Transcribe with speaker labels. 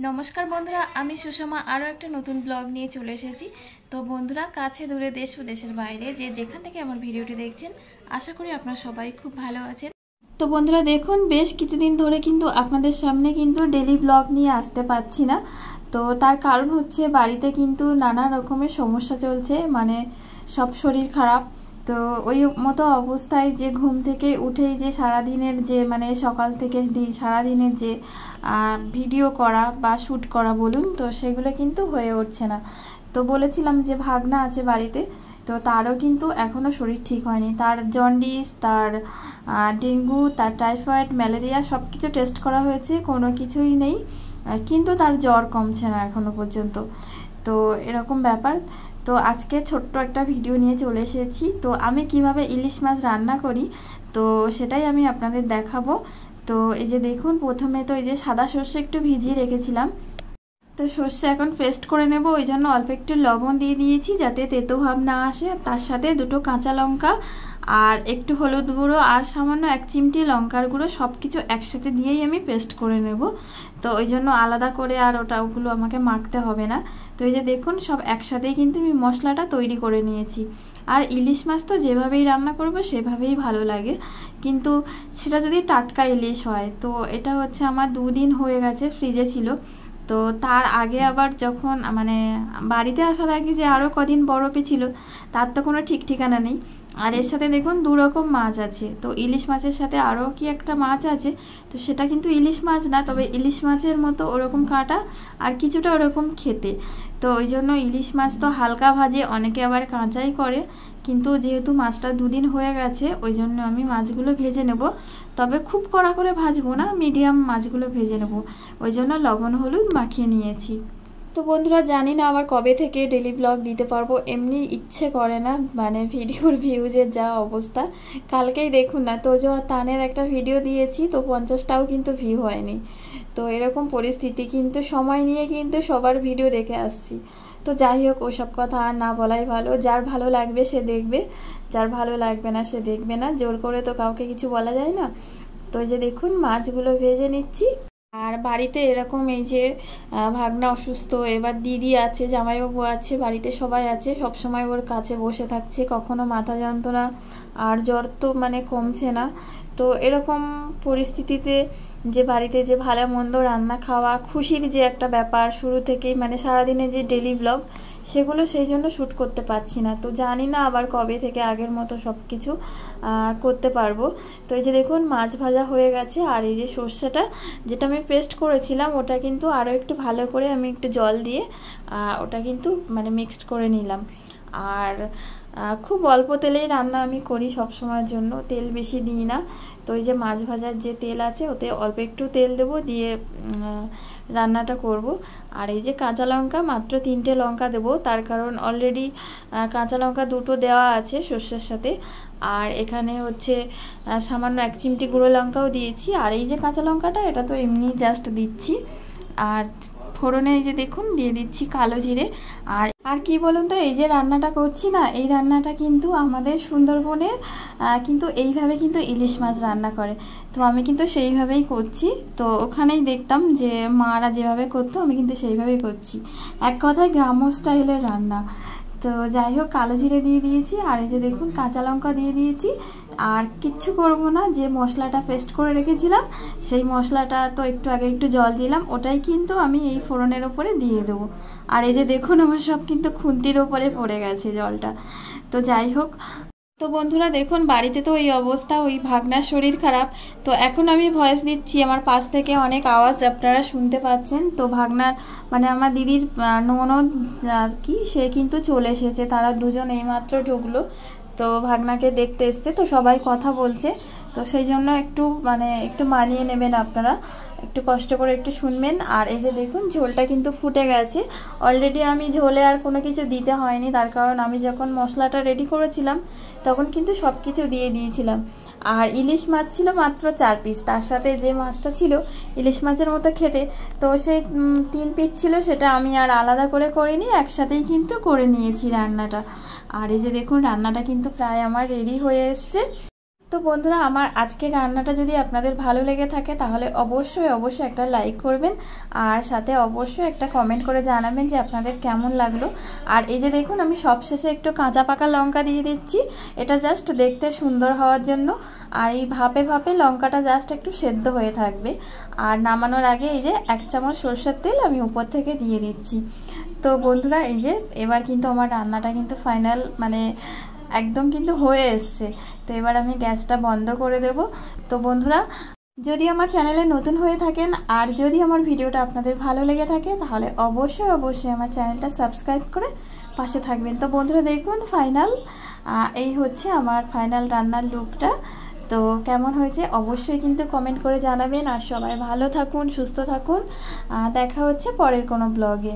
Speaker 1: নমস্কার বন্ধুরা, আমি সুষমা আরও একটা নতুন ব্লগ নিয়ে চলে এসেছি। তো বন্ধুরা, কাছে দূরে দেশ ও দেশের বাইরে যে যেখান থেকে আমার ভিডিওটি দেখছেন, আশা করি আপনারা সবাই খুব ভালো আছেন। তো বন্ধুরা দেখুন, বেশ কিছুদিন ধরে কিন্তু আপনাদের সামনে কিন্তু ডেলি ব্লগ নিয়ে আসতে পারছি না। তো তার কারণ হচ্ছে বাড়িতে কিন্তু নানা রকমের সমস্যা চলছে, মানে সব শরীর খারাপ। তো ওই মতো অবস্থায় যে ঘুম থেকে উঠেই যে সারাদিনের যে মানে সকাল থেকে সারাদিনের যে ভিডিও করা বা শ্যুট করা বলুন, তো সেগুলো কিন্তু হয়ে উঠছে না। তো বলেছিলাম যে ভাগনা আছে বাড়িতে, তো তারও কিন্তু এখনও শরীর ঠিক হয়নি। তার জন্ডিস, তার ডেঙ্গু, তার টাইফয়েড, ম্যালেরিয়া সব কিছু টেস্ট করা হয়েছে, কোনো কিছুই নেই, কিন্তু তার জ্বর কমছে না এখনও পর্যন্ত। তো এরকম ব্যাপার। তো আজকে ছোট্ট একটা ভিডিও নিয়ে চলে এসেছি। তো আমি কিভাবে ইলিশ মাছ রান্না করি, তো সেটাই আমি আপনাদের দেখাবো। তো এই যে দেখুন, প্রথমে তো এই যে সাদা সর্ষে একটু ভিজিয়ে রেখেছিলাম। তো সর্ষে এখন পেস্ট করে নেব, ওই জন্য অল্প একটু লবণ দিয়ে দিয়েছি যাতে তেতো ভাব না আসে। তার সাথে দুটো কাঁচা লঙ্কা আর একটু হলুদ গুঁড়ো আর সামান্য 1 চিমটি লঙ্কার গুঁড়ো সব কিছু একসাথে দিয়েই আমি পেস্ট করে নেব। তো ওই জন্য আলাদা করে আর ওগুলো আমাকে মাখতে হবে না। তো এই যে দেখুন, সব একসাথেই কিন্তু আমি মশলাটা তৈরি করে নিয়েছি। আর ইলিশ মাছ তো যেভাবেই রান্না করব সেভাবেই ভালো লাগে, কিন্তু সেটা যদি টাটকা ইলিশ হয়। তো এটা হচ্ছে আমার 2 দিন হয়ে গেছে, ফ্রিজে ছিল। তো তার আগে আবার যখন মানে বাড়িতে আসার আগে যে আরও কদিন বরফে ছিল, তার তো কোনো ঠিক ঠিকানা নেই। আর এর সাথে দেখুন 2 রকম মাছ আছে। তো ইলিশ মাছের সাথে আরও কি একটা মাছ আছে, তো সেটা কিন্তু ইলিশ মাছ না, তবে ইলিশ মাছের মতো ওরকম কাঁটা আর কিছুটা ওরকম খেতে। তো ওই জন্য ইলিশ মাছ তো হালকা ভাজে, অনেকে আবার কাঁচাই করে, কিন্তু যেহেতু মাছটা 2 দিন হয়ে গেছে ওই জন্য আমি মাছগুলো ভেজে নেব। তবে খুব কড়া করে ভাজবো না, মিডিয়াম মাছগুলো ভেজে নেব। ওই জন্য লবণ হলুদ মাখিয়ে নিয়েছি। তো বন্ধুরা, জানি না আবার কবে থেকে ডেলি ব্লগ দিতে পারবো, এমনি ইচ্ছে করে না, মানে ভিডিওর ভিউজের যা অবস্থা। কালকেই দেখুন না, তোজো আর তানের একটা ভিডিও দিয়েছি, তো 50টাও কিন্তু ভিউ হয়নি। তো এরকম পরিস্থিতি, কিন্তু সময় নিয়ে কিন্তু সবার ভিডিও দেখে আসছি। তো যাই হোক, ওসব কথা আর না বলাই ভালো। যার ভালো লাগবে সে দেখবে, যার ভালো লাগবে না সে দেখবে না। জোর করে তো কাউকে কিছু বলা যায় না। তো এই যে দেখুন, মাছগুলো ভেজে নিচ্ছি। আর বাড়িতে এরকম এই যে ভাগনা অসুস্থ, এবার দিদি আছে, জামাইবাবু আছে, বাড়িতে সবাই আছে, সব সময় ওর কাছে বসে থাকছে, কখনো মাথা যন্ত্রণা আর জ্বর তো মানে কমছে না। তো এরকম পরিস্থিতিতে যে বাড়িতে যে ভালো মন্দ রান্না খাওয়া খুশির যে একটা ব্যাপার, শুরু থেকেই মানে সারাদিনে যে ডেলি ব্লগ সেগুলো সেই জন্য শ্যুট করতে পারছি না। তো জানি না আবার কবে থেকে আগের মতো সব কিছু করতে পারবো। তো এই যে দেখুন, মাছ ভাজা হয়ে গেছে। আর এই যে সর্ষেটা যেটা আমি পেস্ট করেছিলাম, ওটা কিন্তু আরও একটু ভালো করে আমি একটু জল দিয়ে ওটা কিন্তু মানে মিক্সড করে নিলাম। আর খুব অল্প তেলেই রান্না আমি করি সব সময়ের জন্য, তেল বেশি দিই না। তো এই যে মাছ ভাজার যে তেল আছে ওতে অল্প একটু তেল দেবো, দিয়ে রান্নাটা করব। আর এই যে কাঁচা লঙ্কা, মাত্র 3টে লঙ্কা দেবো, তার কারণ অলরেডি কাঁচা লঙ্কা 2টো দেওয়া আছে সর্ষের সাথে। আর এখানে হচ্ছে সামান্য 1 চিমটি গুঁড়ো লঙ্কাও দিয়েছি। আর এই যে কাঁচা লঙ্কাটা, এটা তো এমনি জাস্ট দিচ্ছি। আর ফোড়নে এই যে দেখুন দিয়ে দিচ্ছি কালো জিরে। আর কি বলুন তো, এই যে রান্নাটা করছি না, এই রান্নাটা কিন্তু আমাদের সুন্দরবনে কিন্তু এইভাবে কিন্তু ইলিশ মাছ রান্না করে। তো আমি কিন্তু সেইভাবেই করছি। তো ওখানেই দেখতাম যে মারা যেভাবে করতো, আমি কিন্তু সেইভাবেই করছি। এক কথায় গ্রাম্য স্টাইলের রান্না। তো যাই হোক, কালো জিরে দিয়ে দিয়েছি। আর এই যে দেখুন, কাঁচা লঙ্কা দিয়ে দিয়েছি। আর কিচ্ছু করব না, যে মশলাটা পেস্ট করে রেখেছিলাম সেই মশলাটা তো একটু আগে একটু জল দিলাম, ওটাই কিন্তু আমি এই ফোড়নের ওপরে দিয়ে দেবো। আর এই যে দেখুন, আমার সব কিন্তু খুন্তির ওপরে পড়ে গেছে জলটা। তো যাই হোক, তো বন্ধুরা দেখুন, বাড়িতে তো ওই অবস্থা, ওই ভাগনার শরীর খারাপ। তো এখন আমি ভয়েস দিচ্ছি, আমার পাশ থেকে অনেক আওয়াজ আপনারা শুনতে পাচ্ছেন। তো ভাগনার মানে আমার দিদির ননদ আর কি, সে কিন্তু চলে এসেছে, তারা দুজন এইমাত্র ঢুকলো। তো ভাগনাকে দেখতে এসছে, তো সবাই কথা বলছে। তো সেই জন্য একটু মানে একটু মানিয়ে নেবেন আপনারা, একটু কষ্ট করে একটু শুনবেন। আর এই যে দেখুন, ঝোলটা কিন্তু ফুটে গেছে অলরেডি। আমি ঝোলে আর কোনো কিছু দিতে হয়নি, তার কারণ আমি যখন মশলাটা রেডি করেছিলাম তখন কিন্তু সব কিছু দিয়ে দিয়েছিলাম। আর ইলিশ মাছ ছিল মাত্র 4 পিস, তার সাথে যে মাছটা ছিল ইলিশ মাছের মতো খেতে, তো সেই 3 পিস ছিল, সেটা আমি আর আলাদা করে করিনি, একসাথেই কিন্তু করে নিয়েছি রান্নাটা। আর এই যে দেখুন, রান্নাটা কিন্তু প্রায় আমার রেডি হয়ে এসছে। তো বন্ধুরা আমার আজকের রান্নাটা যদি আপনাদের ভালো লেগে থাকে তাহলে অবশ্যই একটা লাইক করবেন আর সাথে অবশ্যই একটা কমেন্ট করে জানাবেন যে আপনাদের কেমন লাগলো। আর এই যে দেখুন আমি সবশেষে একটু কাঁচা পাকা লঙ্কা দিয়ে দিচ্ছি, এটা জাস্ট দেখতে সুন্দর হওয়ার জন্য। আর এই ভাপে ভাপে লঙ্কাটা জাস্ট একটু সেদ্ধ হয়ে থাকবে। আর নামানোর আগে এই যে 1 চামচ সরষের তেল আমি উপর থেকে দিয়ে দিচ্ছি। তো বন্ধুরা এই যে এবার কিন্তু আমার রান্নাটা কিন্তু ফাইনাল মানে একদম কিন্তু হয়ে এসছে। তো এবার আমি গ্যাসটা বন্ধ করে দেব। তো বন্ধুরা যদি আমার চ্যানেলে নতুন হয়ে থাকেন আর যদি আমার ভিডিওটা আপনাদের ভালো লেগে থাকে তাহলে অবশ্যই আমার চ্যানেলটা সাবস্ক্রাইব করে পাশে থাকবেন। তো বন্ধুরা দেখুন ফাইনাল এই হচ্ছে আমার ফাইনাল রান্নার লুকটা। তো কেমন হয়েছে অবশ্যই কিন্তু কমেন্ট করে জানাবেন। আর সবাই ভালো থাকুন, সুস্থ থাকুন। দেখা হচ্ছে পরের কোনো ব্লগে।